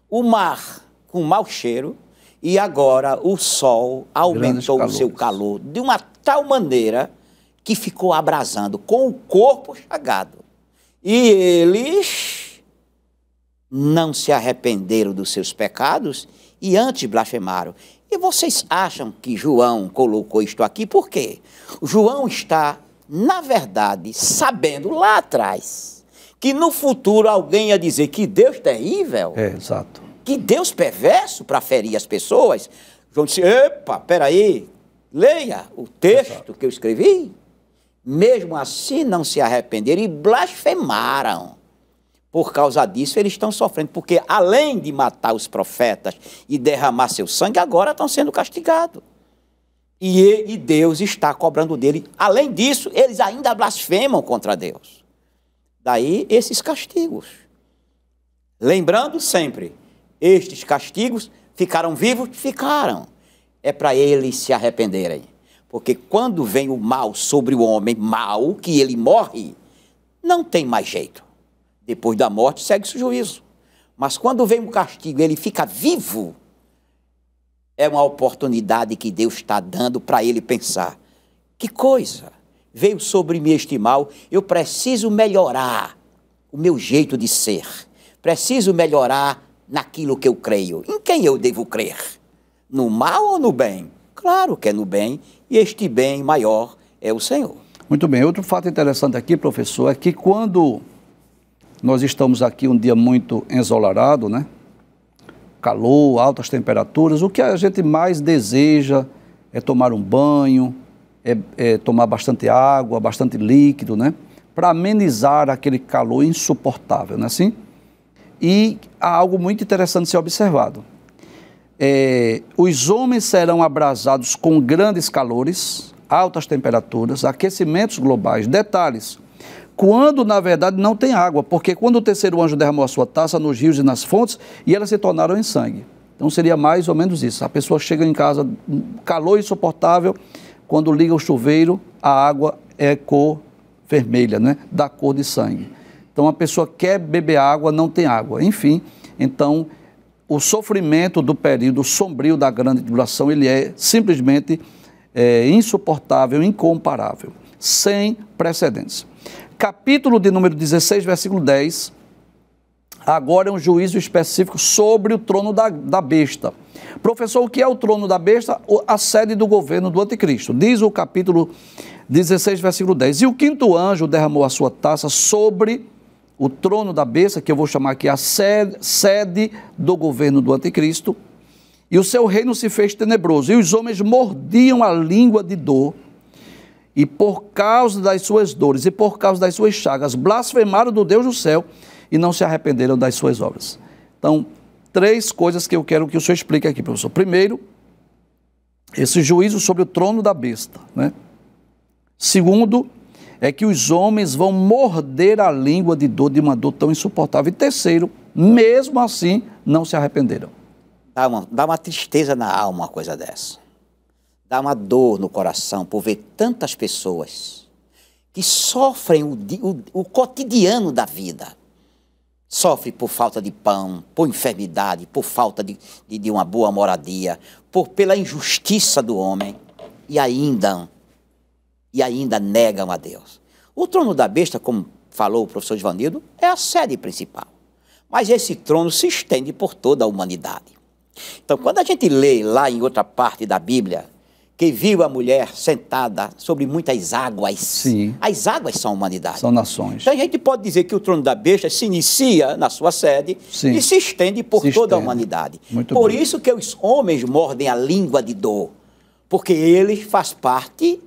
o mar com mau cheiro, e agora o sol aumentou o seu calor de uma tal maneira que ficou abrasando com o corpo chagado. E eles não se arrependeram dos seus pecados e antes blasfemaram. E vocês acham que João colocou isto aqui? Por quê? João está, na verdade, sabendo lá atrás que no futuro alguém ia dizer que Deus terrível. Exato. Que Deus perverso para ferir as pessoas. João disse, epa, peraí, leia o texto que eu escrevi. Mesmo assim não se arrependeram e blasfemaram. Por causa disso eles estão sofrendo, porque além de matar os profetas e derramar seu sangue, agora estão sendo castigados. E Deus está cobrando dele. Além disso, eles ainda blasfemam contra Deus. Daí esses castigos. Lembrando sempre, estes castigos ficaram vivos? Ficaram. É para eles se arrependerem. Porque quando vem o mal sobre o homem, mal, que ele morre, não tem mais jeito. Depois da morte segue-se o juízo. Mas quando vem o castigo, ele fica vivo, é uma oportunidade que Deus está dando para ele pensar. Que coisa! Veio sobre mim este mal, eu preciso melhorar o meu jeito de ser. Preciso melhorar naquilo que eu creio. Em quem eu devo crer? No mal ou no bem? Claro que é no bem, e este bem maior é o Senhor. Muito bem. Outro fato interessante aqui, professor, é que quando nós estamos aqui um dia muito ensolarado, né? Calor, altas temperaturas, o que a gente mais deseja é tomar um banho, tomar bastante água, bastante líquido, né? Para amenizar aquele calor insuportável, não é assim? E há algo muito interessante ser observado. Os homens serão abrasados com grandes calores, altas temperaturas, aquecimentos globais. Detalhes, quando na verdade não tem água, porque quando o terceiro anjo derramou a sua taça nos rios e nas fontes, e elas se tornaram em sangue. Então seria mais ou menos isso. A pessoa chega em casa, calor insuportável, quando liga o chuveiro, a água é cor vermelha, né? Da cor de sangue. Então a pessoa quer beber água, não tem água. Enfim, então o sofrimento do período sombrio da grande tribulação, ele é simplesmente insuportável, incomparável, sem precedentes. Capítulo de número 16, versículo 10, agora é um juízo específico sobre o trono da besta. Professor, o que é o trono da besta? A sede do governo do anticristo. Diz o capítulo 16, versículo 10. E o quinto anjo derramou a sua taça sobre o trono da besta, que eu vou chamar aqui a sede do governo do anticristo, e o seu reino se fez tenebroso, e os homens mordiam a língua de dor, e por causa das suas dores e por causa das suas chagas, blasfemaram do Deus do céu e não se arrependeram das suas obras. Então, 3 coisas que eu quero que o senhor explique aqui, professor. Primeiro, esse juízo sobre o trono da besta, né? Segundo, é que os homens vão morder a língua de dor, de uma dor tão insuportável. E terceiro, mesmo assim, não se arrependeram. Dá uma tristeza na alma uma coisa dessa. Dá uma dor no coração por ver tantas pessoas que sofrem o cotidiano da vida. Sofrem por falta de pão, por enfermidade, por falta de uma boa moradia, pela injustiça do homem e ainda negam a Deus. O trono da besta, como falou o professor Givanildo, é a sede principal. Mas esse trono se estende por toda a humanidade. Então, quando a gente lê lá em outra parte da Bíblia, que viu a mulher sentada sobre muitas águas. Sim. As águas são a humanidade. São nações. Então, a gente pode dizer que o trono da besta se inicia na sua sede. Sim. E se estende por toda a humanidade. Muito por bem. isso que os homens mordem a língua de dor, porque eles fazem parte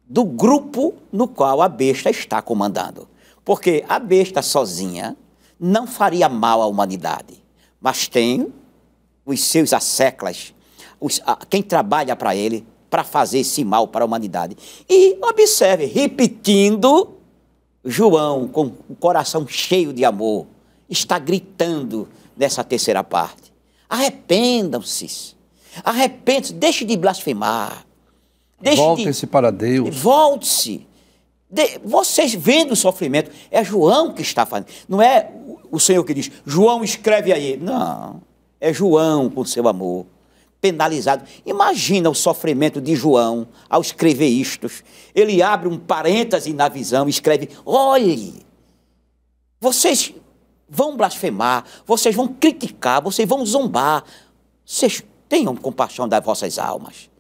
do grupo no qual a besta está comandando. Porque a besta sozinha não faria mal à humanidade, mas tem os seus asseclas, quem trabalha para ele, para fazer esse mal para a humanidade. E observe, repetindo, João, com o coração cheio de amor, está gritando nessa terceira parte. Arrependam-se, deixe de blasfemar. Volte-se para Deus. Volte-se. Vocês vendo o sofrimento, é João que está fazendo. Não é o Senhor que diz, João escreve aí. Não, é João com seu amor, penalizado. Imagina o sofrimento de João ao escrever isto. Ele abre um parêntese na visão e escreve, olhe, vocês vão blasfemar, vocês vão criticar, vocês vão zombar. Vocês tenham compaixão das vossas almas.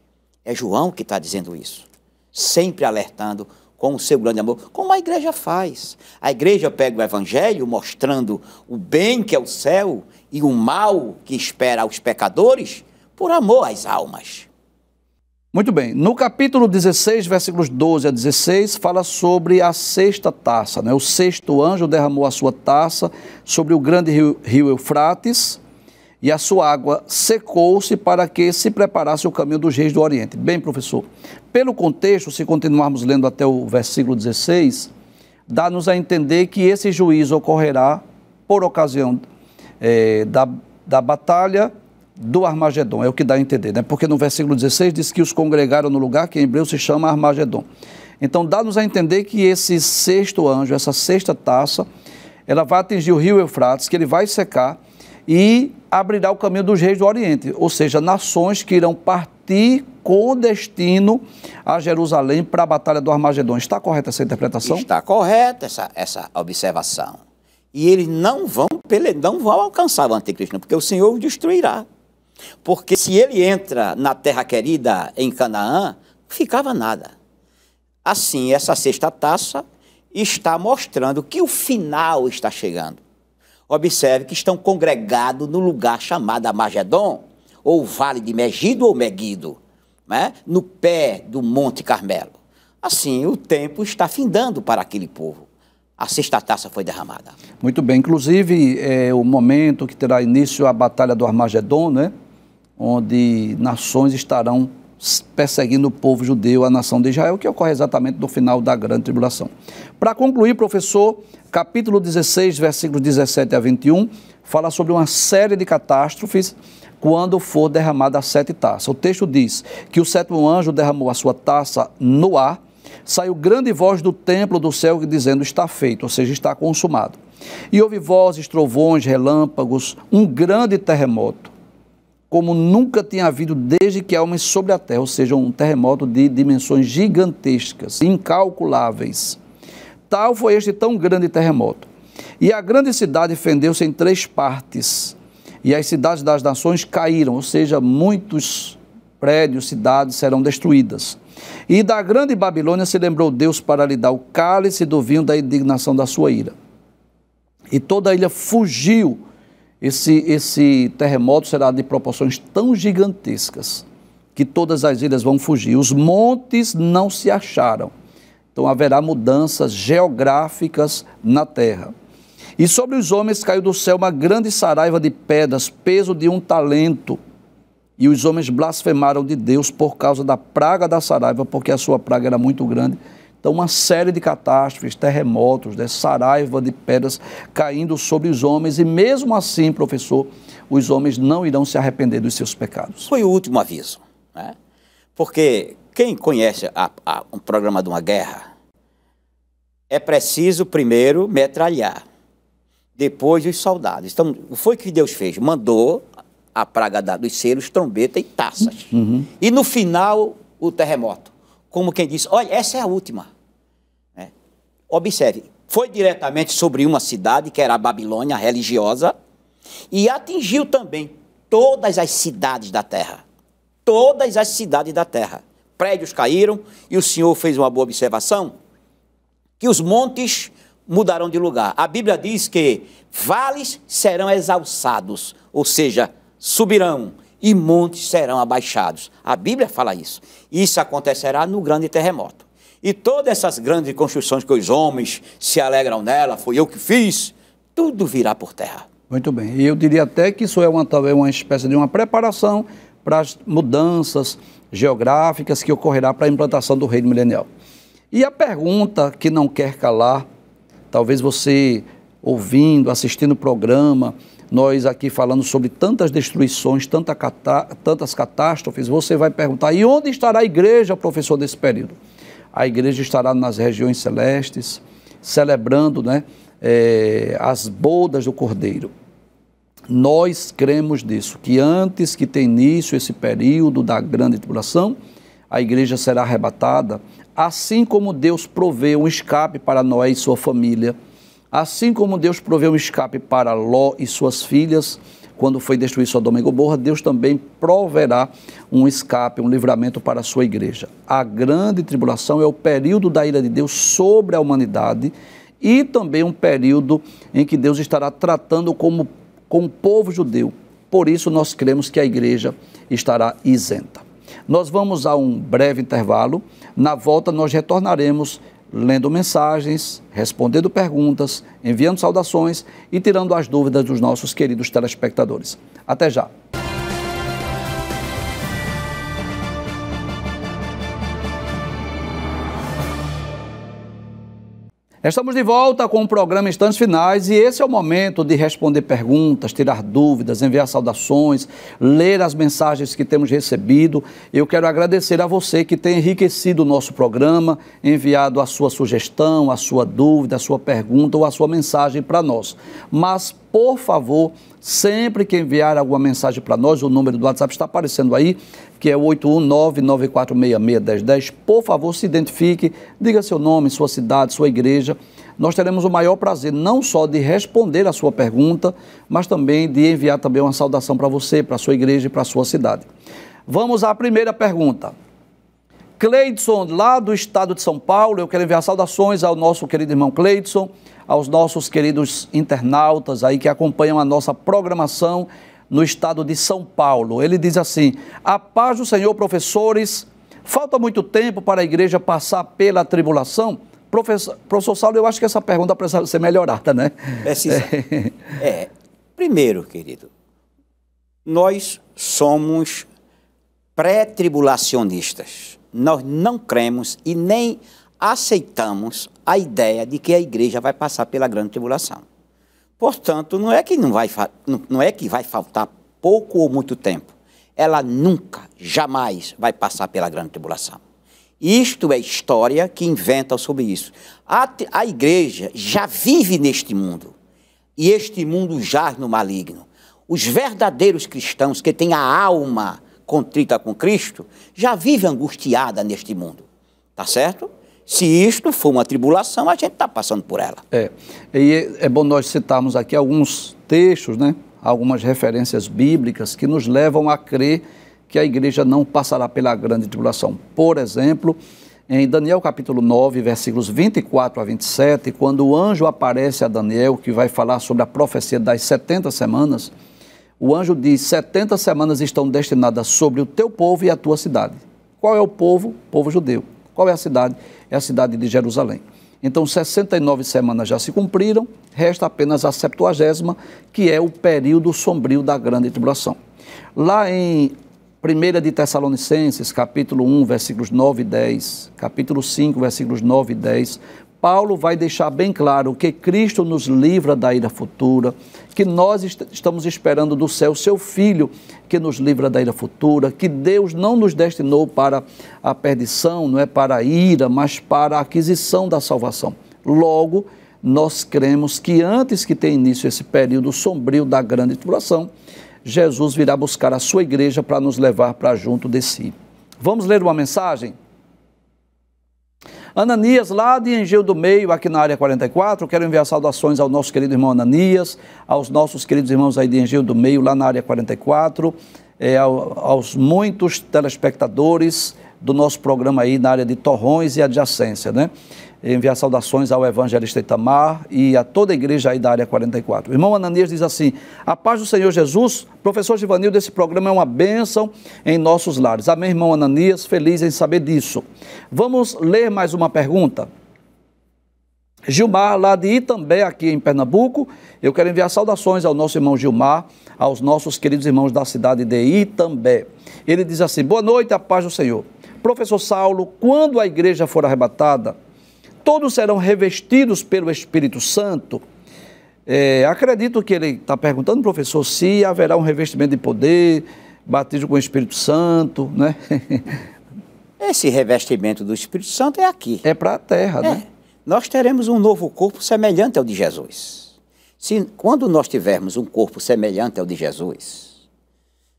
É João que está dizendo isso, sempre alertando com o seu grande amor, como a igreja faz. A igreja pega o evangelho mostrando o bem que é o céu e o mal que espera os pecadores por amor às almas. Muito bem. No capítulo 16, versículos 12 a 16, fala sobre a sexta taça, né? O sexto anjo derramou a sua taça sobre o grande rio Eufrates, e a sua água secou-se para que se preparasse o caminho dos reis do Oriente. Bem, professor, pelo contexto, se continuarmos lendo até o versículo 16, dá-nos a entender que esse juízo ocorrerá por ocasião da batalha do Armagedon, é o que dá a entender, né? Porque no versículo 16 diz que os congregaram no lugar que em hebreu se chama Armagedon. Então, dá-nos a entender que esse sexto anjo, essa sexta taça, ela vai atingir o rio Eufrates, que ele vai secar, e abrirá o caminho dos reis do Oriente, ou seja, nações que irão partir com destino a Jerusalém para a batalha do Armagedon. Está correta essa interpretação? Está correta essa observação. E eles não vão alcançar o anticristo, porque o Senhor os destruirá. Porque se ele entra na terra querida em Canaã, não ficava nada. Assim, essa sexta taça está mostrando que o final está chegando. Observe que estão congregados no lugar chamado Armagedon, ou Vale de Megido ou Meguido, né? No pé do Monte Carmelo. Assim, o tempo está findando para aquele povo. A sexta taça foi derramada. Muito bem. Inclusive, é o momento que terá início a batalha do Armagedon, né? Onde nações estarão perseguindo o povo judeu, a nação de Israel, que ocorre exatamente no final da grande tribulação. Para concluir, professor, capítulo 16, versículos 17 a 21, fala sobre uma série de catástrofes quando for derramada a sete taças. O texto diz que o sétimo anjo derramou a sua taça no ar, saiu grande voz do templo do céu dizendo, está feito, ou seja, está consumado. E houve vozes, trovões, relâmpagos, um grande terremoto, como nunca tinha havido desde que há homens sobre a terra, ou seja, um terremoto de dimensões gigantescas, incalculáveis. Tal foi este tão grande terremoto. E a grande cidade fendeu-se em 3 partes, e as cidades das nações caíram, ou seja, muitos prédios, cidades serão destruídas. E da grande Babilônia se lembrou Deus para lhe dar o cálice do vinho da indignação da sua ira. E toda a ilha fugiu. Esse terremoto será de proporções tão gigantescas que todas as ilhas vão fugir. Os montes não se acharam. Então haverá mudanças geográficas na terra. E sobre os homens caiu do céu uma grande saraiva de pedras, peso de 1 talento. E os homens blasfemaram de Deus por causa da praga da saraiva, porque a sua praga era muito grande. Então, uma série de catástrofes, terremotos, né, saraiva de pedras caindo sobre os homens e mesmo assim, professor, os homens não irão se arrepender dos seus pecados. Foi o último aviso, né? Porque quem conhece um programa de uma guerra, é preciso primeiro metralhar, depois os soldados. Então, foi o que Deus fez, mandou a praga dos selos, trombeta e taças. E no final, o terremoto. Como quem disse, olha, essa é a última. Né? Observe, foi diretamente sobre uma cidade, que era a Babilônia religiosa, e atingiu também todas as cidades da terra. Todas as cidades da terra. Prédios caíram, e o Senhor fez uma boa observação, que os montes mudarão de lugar. A Bíblia diz que vales serão exalçados, ou seja, subirão, e montes serão abaixados. A Bíblia fala isso. Isso acontecerá no grande terremoto. E todas essas grandes construções que os homens se alegram nela, foi eu que fiz, tudo virá por terra. Muito bem. E eu diria até que isso é talvez uma espécie de uma preparação para as mudanças geográficas que ocorrerá para a implantação do reino milenial. E a pergunta que não quer calar, talvez você ouvindo, assistindo o programa, nós aqui falando sobre tantas destruições, tantas catástrofes, você vai perguntar, e onde estará a igreja, professor, nesse período? A igreja estará nas regiões celestes, celebrando, né, as bodas do Cordeiro. Nós cremos nisso, que antes que tenha início esse período da grande tribulação, a igreja será arrebatada, assim como Deus proveu um escape para Noé e sua família, assim como Deus proveu um escape para Ló e suas filhas, quando foi destruir Sodoma e Gomorra, Deus também proverá um escape, um livramento para a sua igreja. A grande tribulação é o período da ira de Deus sobre a humanidade e também um período em que Deus estará tratando com o povo judeu. Por isso nós cremos que a igreja estará isenta. Nós vamos a um breve intervalo. Na volta nós retornaremos lendo mensagens, respondendo perguntas, enviando saudações e tirando as dúvidas dos nossos queridos telespectadores. Até já! Estamos de volta com o programa Instantes Finais e esse é o momento de responder perguntas, tirar dúvidas, enviar saudações, ler as mensagens que temos recebido. Eu quero agradecer a você que tem enriquecido o nosso programa, enviado a sua sugestão, a sua dúvida, a sua pergunta ou a sua mensagem para nós. Mas, por favor, sempre que enviar alguma mensagem para nós, o número do WhatsApp está aparecendo aí, que é o 819-9466-1010. Por favor, se identifique, diga seu nome, sua cidade, sua igreja. Nós teremos o maior prazer não só de responder a sua pergunta, mas também de enviar também uma saudação para você, para a sua igreja e para a sua cidade. Vamos à primeira pergunta. Cleidson, lá do estado de São Paulo, eu quero enviar saudações ao nosso querido irmão Cleidson, aos nossos queridos internautas aí que acompanham a nossa programação no estado de São Paulo. Ele diz assim: a paz do Senhor, professores, falta muito tempo para a igreja passar pela tribulação? Professor Saulo, eu acho que essa pergunta precisa ser melhorada, né? Precisa. Primeiro, querido, nós somos pré-tribulacionistas. Nós não cremos e nem aceitamos a ideia de que a igreja vai passar pela grande tribulação. Portanto, não é que vai faltar pouco ou muito tempo. Ela nunca, jamais vai passar pela grande tribulação. Isto é história que inventam sobre isso. A igreja já vive neste mundo. E este mundo jaz no maligno. Os verdadeiros cristãos que têm a alma contrita com Cristo já vivem angustiada neste mundo. Tá certo? Se isto for uma tribulação, a gente está passando por ela. E é bom nós citarmos aqui alguns textos, né? Algumas referências bíblicas que nos levam a crer que a igreja não passará pela grande tribulação. Por exemplo, em Daniel capítulo 9, versículos 24 a 27, quando o anjo aparece a Daniel, que vai falar sobre a profecia das 70 semanas, o anjo diz: 70 semanas estão destinadas sobre o teu povo e a tua cidade. Qual é o povo? O povo judeu. Qual é a cidade? É a cidade de Jerusalém. Então, 69 semanas já se cumpriram, resta apenas a 70ª, que é o período sombrio da grande tribulação. Lá em 1 de Tessalonicenses, capítulo 1, versículos 9 e 10, capítulo 5, versículos 9 e 10, Paulo vai deixar bem claro que Cristo nos livra da ira futura, que nós estamos esperando do céu seu Filho que nos livra da ira futura, que Deus não nos destinou para a perdição, não é para a ira, mas para a aquisição da salvação. Logo, nós cremos que antes que tenha início esse período sombrio da grande tribulação, Jesus virá buscar a sua igreja para nos levar para junto de si. Vamos ler uma mensagem? Ananias, lá de Engenho do Meio, aqui na área 44, quero enviar saudações ao nosso querido irmão Ananias, aos nossos queridos irmãos aí de Engenho do Meio, lá na área 44, aos muitos telespectadores do nosso programa aí na área de Torrões e adjacência, né? Enviar saudações ao evangelista Itamar e a toda a igreja aí da área 44. O irmão Ananias diz assim: a paz do Senhor Jesus, professor Givanildo, esse programa é uma bênção em nossos lares. Amém, irmão Ananias, feliz em saber disso. Vamos ler mais uma pergunta. Gilmar, lá de Itambé, aqui em Pernambuco, eu quero enviar saudações ao nosso irmão Gilmar, aos nossos queridos irmãos da cidade de Itambé. Ele diz assim: boa noite, a paz do Senhor. Professor Saulo, quando a igreja for arrebatada, todos serão revestidos pelo Espírito Santo? Acredito que ele está perguntando, professor, se haverá um revestimento de poder, batismo com o Espírito Santo, né? Esse revestimento do Espírito Santo é aqui. É para a terra, né? Nós teremos um novo corpo semelhante ao de Jesus. Quando nós tivermos um corpo semelhante ao de Jesus,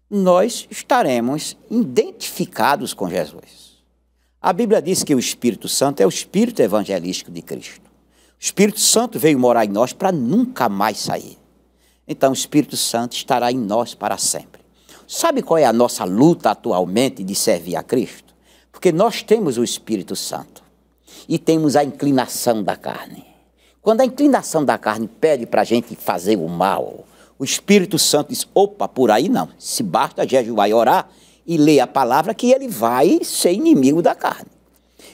nós estaremos identificados com Jesus. A Bíblia diz que o Espírito Santo é o Espírito evangelístico de Cristo. O Espírito Santo veio morar em nós para nunca mais sair. Então o Espírito Santo estará em nós para sempre. Sabe qual é a nossa luta atualmente de servir a Cristo? Porque nós temos o Espírito Santo e temos a inclinação da carne. Quando a inclinação da carne pede para a gente fazer o mal, o Espírito Santo diz: opa, por aí não. Se basta jejuar e orar e ler a palavra, que ele vai ser inimigo da carne.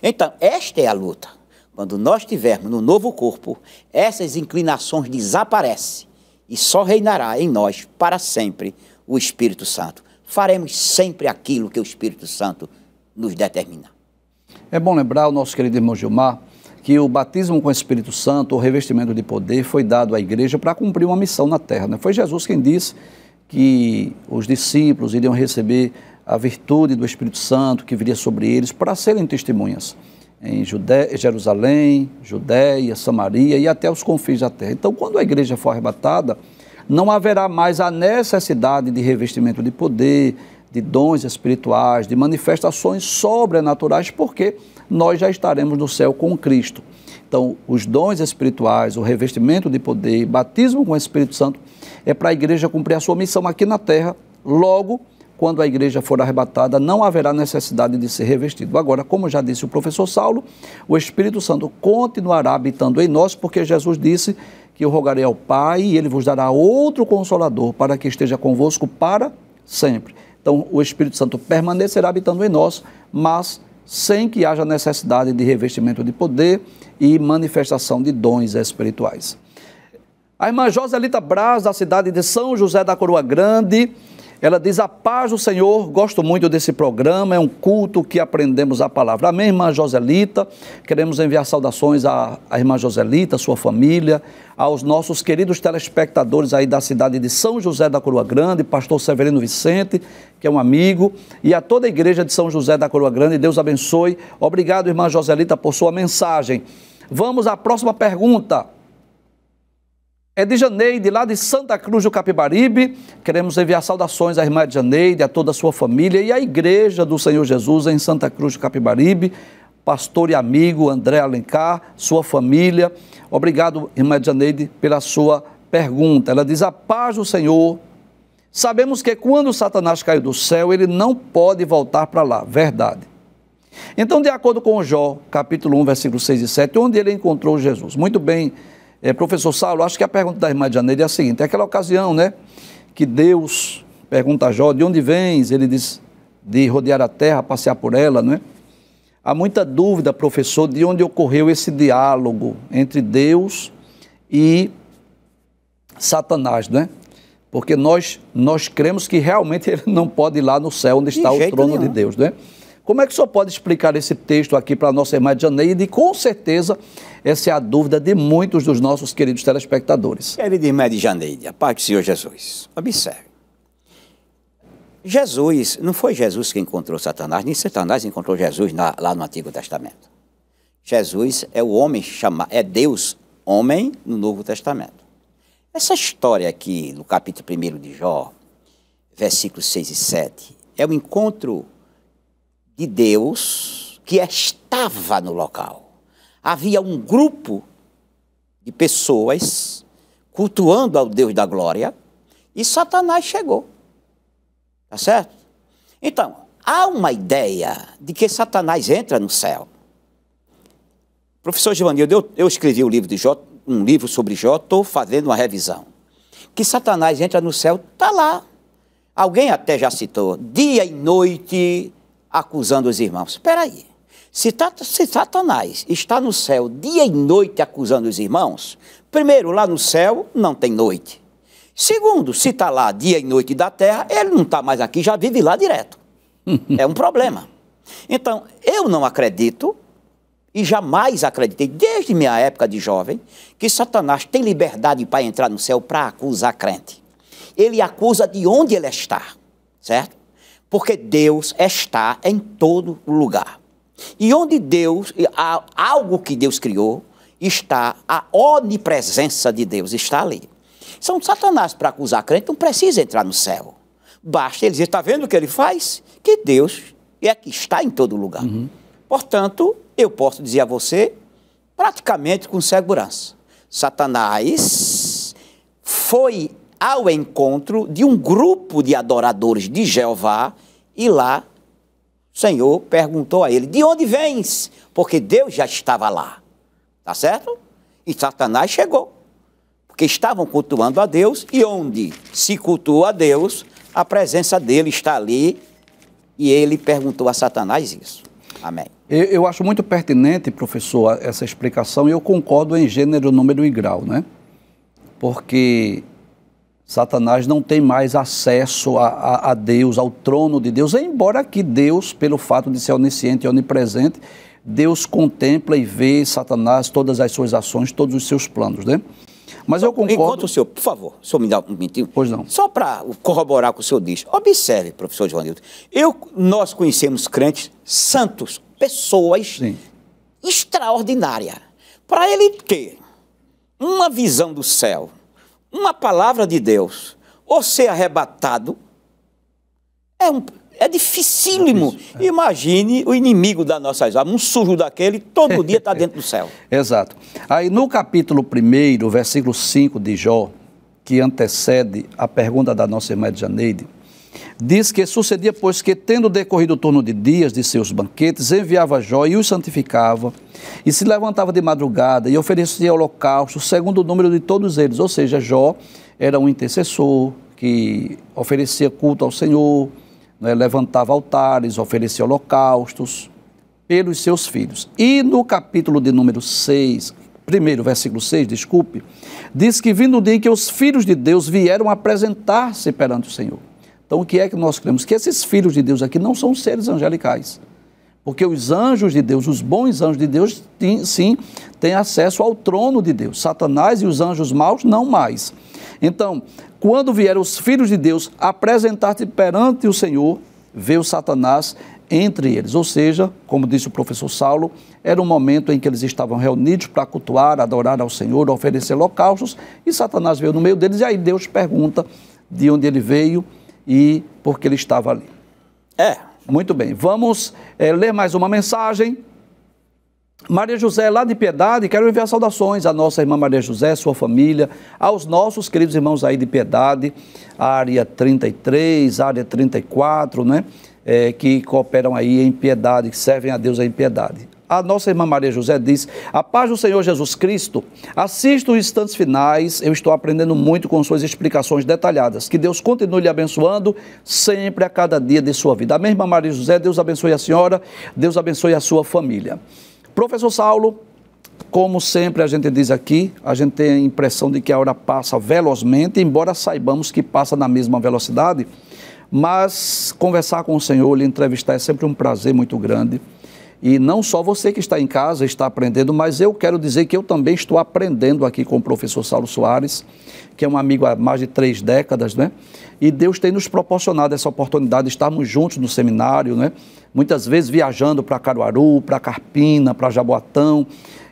Então, esta é a luta. Quando nós estivermos no novo corpo, essas inclinações desaparecem e só reinará em nós para sempre o Espírito Santo. Faremos sempre aquilo que o Espírito Santo nos determina. É bom lembrar o nosso querido irmão Gilmar que o batismo com o Espírito Santo, o revestimento de poder, foi dado à igreja para cumprir uma missão na terra, né? Foi Jesus quem disse que os discípulos iriam receber a virtude do Espírito Santo que viria sobre eles para serem testemunhas em Jerusalém, Judéia, Samaria e até os confins da terra. Então, quando a igreja for arrebatada, não haverá mais a necessidade de revestimento de poder, de dons espirituais, de manifestações sobrenaturais, porque nós já estaremos no céu com Cristo. Então, os dons espirituais, o revestimento de poder, batismo com o Espírito Santo, é para a igreja cumprir a sua missão aqui na terra. Logo, quando a igreja for arrebatada, não haverá necessidade de ser revestido. Agora, como já disse o professor Saulo, o Espírito Santo continuará habitando em nós, porque Jesus disse que eu rogarei ao Pai e Ele vos dará outro Consolador para que esteja convosco para sempre. Então, o Espírito Santo permanecerá habitando em nós, mas sem que haja necessidade de revestimento de poder e manifestação de dons espirituais. A irmã Joselita Braz, da cidade de São José da Coroa Grande, ela diz: a paz do Senhor, gosto muito desse programa, é um culto que aprendemos a palavra. Amém, irmã Joselita? Queremos enviar saudações à irmã Joselita, sua família, aos nossos queridos telespectadores aí da cidade de São José da Coroa Grande, pastor Severino Vicente, que é um amigo, e a toda a igreja de São José da Coroa Grande. Deus abençoe. Obrigado, irmã Joselita, por sua mensagem. Vamos à próxima pergunta. É de Janeide, lá de Santa Cruz do Capibaribe. Queremos enviar saudações à irmã Janeide, a toda a sua família e à igreja do Senhor Jesus em Santa Cruz do Capibaribe. Pastor e amigo André Alencar, sua família. Obrigado, irmã Janeide, pela sua pergunta. Ela diz: a paz do Senhor. Sabemos que quando Satanás caiu do céu, ele não pode voltar para lá. Verdade. Então, de acordo com Jó, capítulo 1, versículos 6 e 7, onde ele encontrou Jesus? Muito bem, professor Saulo, acho que a pergunta da irmã Janeide é a seguinte: é aquela ocasião, né, que Deus pergunta a Jó: de onde vens? Ele diz: de rodear a terra, passear por ela, né? Há muita dúvida, professor, de onde ocorreu esse diálogo entre Deus e Satanás, né? Porque nós cremos que realmente ele não pode ir lá no céu onde está o trono de Deus, né? Como é que o senhor pode explicar esse texto aqui para a nossa irmã Janeide? E com certeza essa é a dúvida de muitos dos nossos queridos telespectadores. Querida irmã Janeide, a paz do Senhor Jesus. Observe. Jesus, não foi Jesus que encontrou Satanás, nem Satanás encontrou Jesus lá no Antigo Testamento. Jesus é o homem é Deus, homem, no Novo Testamento. Essa história aqui, no capítulo 1 de Jó, versículos 6 e 7, é o encontro de Deus que estava no local. Havia um grupo de pessoas cultuando ao Deus da glória e Satanás chegou. Tá certo? Então, há uma ideia de que Satanás entra no céu. Professor Givanildo, eu escrevi um livro sobre Jó, estou fazendo uma revisão. Que Satanás entra no céu, está lá. Alguém até já citou, dia e noite acusando os irmãos. Espera aí, se Satanás está no céu dia e noite acusando os irmãos, primeiro, lá no céu não tem noite. Segundo, se está lá dia e noite da terra, ele não está mais aqui, já vive lá direto. É um problema. Então, eu não acredito, e jamais acreditei, desde minha época de jovem, que Satanás tem liberdade para entrar no céu para acusar crente. Ele acusa de onde ele está, certo? Porque Deus está em todo lugar. E onde Deus, algo que Deus criou, está a onipresença de Deus, está ali. São Satanás para acusar crente, não precisa entrar no céu. Basta ele dizer, está vendo o que ele faz? Que Deus é que está em todo lugar. Portanto, eu posso dizer a você, praticamente com segurança, Satanás foi ao encontro de um grupo de adoradores de Jeová e lá o Senhor perguntou a ele, de onde vens? Porque Deus já estava lá, tá certo? E Satanás chegou, porque estavam cultuando a Deus e onde se cultua a Deus, a presença dele está ali e ele perguntou a Satanás isso. Amém. Eu acho muito pertinente, professor, essa explicação e eu concordo em gênero, número e grau, né? Porque Satanás não tem mais acesso a Deus, ao trono de Deus, embora que Deus, pelo fato de ser onisciente e onipresente, Deus contempla e vê Satanás, todas as suas ações, todos os seus planos, né? Mas eu concordo... Enquanto o senhor, por favor, o senhor me dá um minutinho. Pois não. Só para corroborar o que o senhor diz. Observe, professor Givanildo, nós conhecemos crentes santos, pessoas extraordinárias. Para ele ter uma visão do céu, uma palavra de Deus, ou ser arrebatado, é dificílimo. Imagine o inimigo das nossas almas, um sujo daquele, todo dia está dentro do céu. Exato. Aí no capítulo 1, versículo 5 de Jó, que antecede a pergunta da nossa irmã Janeide, diz que sucedia, pois, que tendo decorrido o turno de dias de seus banquetes, enviava Jó e os santificava, e se levantava de madrugada e oferecia holocausto, segundo o número de todos eles. Ou seja, Jó era um intercessor que oferecia culto ao Senhor, né, levantava altares, oferecia holocaustos pelos seus filhos. E no capítulo de número 6, primeiro versículo 6, desculpe, diz que vindo o dia em que os filhos de Deus vieram apresentar-se perante o Senhor. Então, o que é que nós cremos? Que esses filhos de Deus aqui não são seres angelicais. Porque os anjos de Deus, os bons anjos de Deus, sim, têm acesso ao trono de Deus. Satanás e os anjos maus, não mais. Então, quando vieram os filhos de Deus apresentar-se perante o Senhor, veio Satanás entre eles. Ou seja, como disse o professor Saulo, era um momento em que eles estavam reunidos para cultuar, adorar ao Senhor, oferecer holocaustos, e Satanás veio no meio deles, e aí Deus pergunta de onde ele veio e por que ele estava ali. Muito bem, vamos ler mais uma mensagem. Maria José, lá de Piedade, quero enviar saudações à nossa irmã Maria José, sua família, aos nossos queridos irmãos aí de Piedade, área 33, área 34, né, que cooperam aí em Piedade, que servem a Deus aí em Piedade. A nossa irmã Maria José diz, a paz do Senhor Jesus Cristo, assisto os instantes finais, eu estou aprendendo muito com suas explicações detalhadas, que Deus continue lhe abençoando sempre a cada dia de sua vida. Amém, irmã Maria José, Deus abençoe a senhora, Deus abençoe a sua família. Professor Saulo, Como sempre a gente diz aqui, a gente tem a impressão de que a hora passa velozmente, embora saibamos que passa na mesma velocidade, mas conversar com o Senhor, lhe entrevistar é sempre um prazer muito grande. E não só você que está em casa está aprendendo, mas eu quero dizer que eu também estou aprendendo aqui com o professor Saulo Soares, que é um amigo há mais de 3 décadas, né? E Deus tem nos proporcionado essa oportunidade de estarmos juntos no seminário, né? Muitas vezes viajando para Caruaru, para Carpina, para Jaboatão.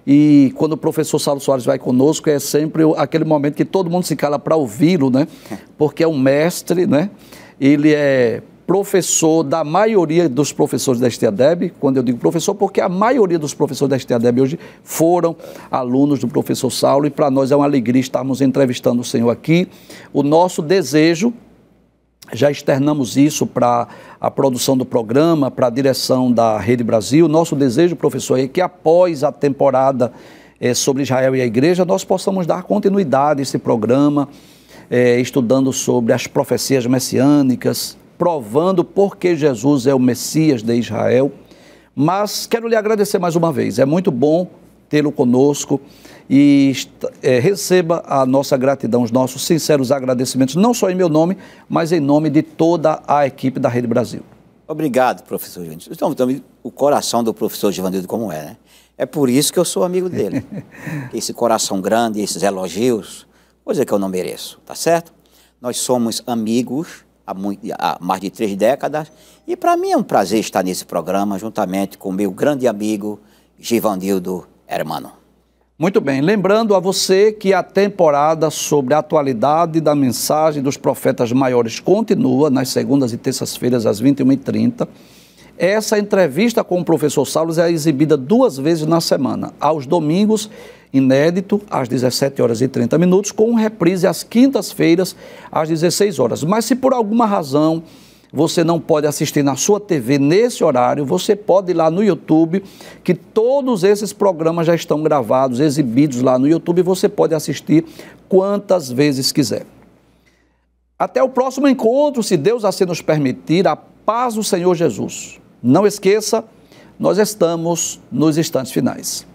E quando o professor Saulo Soares vai conosco, é sempre aquele momento que todo mundo se cala para ouvi-lo, né? Porque é um mestre, né? Ele é professor da maioria dos professores da STADEB. Quando eu digo professor, porque a maioria dos professores da STADEB hoje foram alunos do professor Saulo, e para nós é uma alegria estarmos entrevistando o Senhor aqui. O nosso desejo, já externamos isso para a produção do programa, para a direção da Rede Brasil. Nosso desejo, professor, é que após a temporada sobre Israel e a igreja, nós possamos dar continuidade a esse programa, estudando sobre as profecias messiânicas, provando por que Jesus é o Messias de Israel. Mas quero lhe agradecer mais uma vez, é muito bom tê-lo conosco, e receba a nossa gratidão, os nossos sinceros agradecimentos, não só em meu nome, mas em nome de toda a equipe da Rede Brasil. Obrigado, professor Givanildo. Então, o coração do professor Givanildo como é, né? É por isso que eu sou amigo dele. Esse coração grande, esses elogios, coisa que eu não mereço, tá certo? Nós somos amigos há mais de 3 décadas, e para mim é um prazer estar nesse programa, juntamente com o meu grande amigo Givanildo Hermano. Muito bem, lembrando a você que a temporada sobre a atualidade da mensagem dos profetas maiores continua nas segundas e terças-feiras às 21h30. Essa entrevista com o professor Saulo é exibida 2 vezes na semana, aos domingos, inédito, às 17h30, com reprise às quintas-feiras, às 16h. Mas se por alguma razão você não pode assistir na sua TV nesse horário, você pode ir lá no YouTube, que todos esses programas já estão gravados, exibidos lá no YouTube, e você pode assistir quantas vezes quiser. Até o próximo encontro, se Deus assim nos permitir, a paz do Senhor Jesus. Não esqueça, nós estamos nos instantes finais.